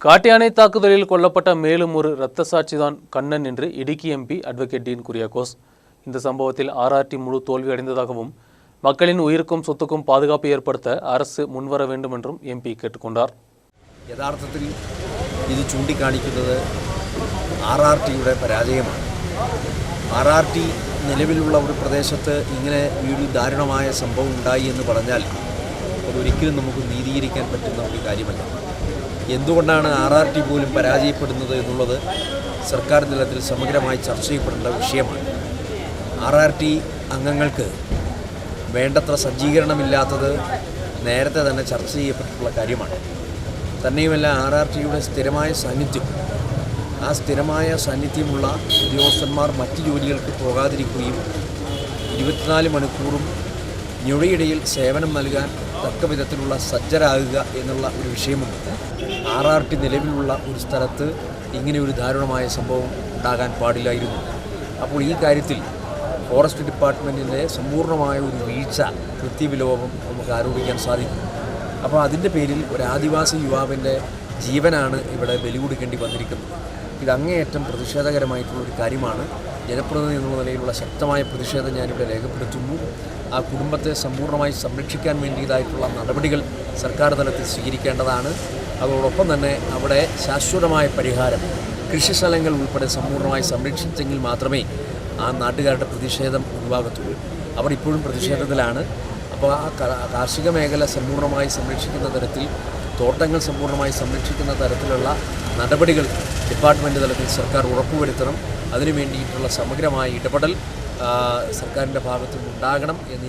காட்டியானை தாக்குதலில் கொல்லப்பட்ட மேலும் ஒரு இரத்த சாட்சிதான் கண்ணன் என்று இடுக்கி எம்பி அட்வொகேட் டீன் குரியாக்கோஸ். இந்த சம்பவத்தில் ஆர்ஆர்டி முழு தோல்வி அடைந்ததாகவும் மக்களின் உயிருக்கும் சொத்துக்கும் பாதுகாப்பு ஏற்படுத்த அரசு முன்வர வேண்டும் என்றும் எம்பி கேட்டுக்கொண்டார். യഥാർത്ഥത്തിൽ ഇത് ചൂണ്ടിക്കാണിക്കുന്നത് ആർആർടിയുടെ പരാജയമാണ്. ആർആർടി നിലവിലുള്ള ഒരു പ്രദേശത്ത് ഇങ്ങനെ ഒരു ദാരുണമായ സംഭവം ഉണ്ടായി എന്ന് പറഞ്ഞാൽ അതൊരിക്കലും നമുക്ക് നീതീകരിക്കാൻ പറ്റുന്ന ഒരു കാര്യമല്ല. എന്തുകൊണ്ടാണ് ആർആർടി പോലും പരാജയപ്പെടുന്നത് എന്നുള്ളത് സർക്കാർ തലത്തിൽ സമഗ്രമായി ചർച്ച ചെയ്യപ്പെടേണ്ട വിഷയമാണ്. ആർആർടി അംഗങ്ങൾക്ക് വേണ്ടത്ര സജ്ജീകരണമില്ലാത്തത് നേരത്തെ തന്നെ ചർച്ച ചെയ്യപ്പെട്ടിട്ടുള്ള കാര്യമാണ്. തന്നെയുമല്ല, ആർആർടിയുടെ സ്ഥിരമായ സാന്നിധ്യമുള്ള ഉദ്യോഗസ്ഥന്മാർ മറ്റ് ജോലികൾക്ക് പോകാതിരിക്കുകയും 24 മണിക്കൂറും ഞൊടിയിടയിൽ സേവനം നൽകാൻ തക്ക വിധത്തിലുള്ള സജ്ജരാകുക എന്നുള്ള ഒരു വിഷയമുണ്ട്. ആർആർടി നിലവിലുള്ള ഒരു സ്ഥലത്ത് ഇങ്ങനെ ഒരു ദാരുണമായ സംഭവം ഉണ്ടാകാൻ പാടില്ലായിരുന്നു. അപ്പോൾ ഈ കാര്യത്തിൽ ഫോറസ്റ്റ് ഡിപ്പാർട്ട്മെൻറ്റിൻ്റെ സമ്പൂർണ്ണമായ ഒരു വീഴ്ച, കൃത്യവിലോപം നമുക്ക് ആരോപിക്കാൻ സാധിക്കും. അപ്പോൾ അതിൻ്റെ പേരിൽ ഒരു ആദിവാസി യുവാവിൻ്റെ ജീവനാണ് ഇവിടെ ബലി കൊടുക്കേണ്ടി വന്നിരിക്കുന്നത്. ഇത് അങ്ങേയറ്റം പ്രതിഷേധകരമായിട്ടുള്ളൊരു കാര്യമാണ്. ജനപ്രതിനിധി എന്നുള്ള നിലയിലുള്ള ശക്തമായ പ്രതിഷേധം ഞാനിവിടെ രേഖപ്പെടുത്തുന്നു. ആ കുടുംബത്തെ സമ്പൂർണ്ണമായി സംരക്ഷിക്കാൻ വേണ്ടിയതായിട്ടുള്ള നടപടികൾ സർക്കാർ തലത്തിൽ സ്വീകരിക്കേണ്ടതാണ്. അതോടൊപ്പം തന്നെ അവിടെ ശാശ്വതമായ പരിഹാരം, കൃഷിസ്ഥലങ്ങൾ ഉൾപ്പെടെ സമ്പൂർണ്ണമായി സംരക്ഷിച്ചെങ്കിൽ മാത്രമേ ആ നാട്ടുകാരുടെ പ്രതിഷേധം ഒഴിവാകത്തുള്ളൂ. അവർ ഇപ്പോഴും പ്രതിഷേധത്തിലാണ്. അപ്പോൾ ആ കാർഷിക മേഖല സമ്പൂർണ്ണമായി സംരക്ഷിക്കുന്ന തരത്തിൽ, തോട്ടങ്ങൾ സമ്പൂർണ്ണമായി സംരക്ഷിക്കുന്ന തരത്തിലുള്ള നടപടികൾ ഡിപ്പാർട്ട്മെൻറ്റ് തലത്തിൽ സർക്കാർ ഉറപ്പുവരുത്തണം. അതിനു വേണ്ടിയിട്ടുള്ള സമഗ്രമായ ഇടപെടൽ സർക്കാരിൻ്റെ ഭാഗത്തുനിന്നുണ്ടാകണം എന്ന്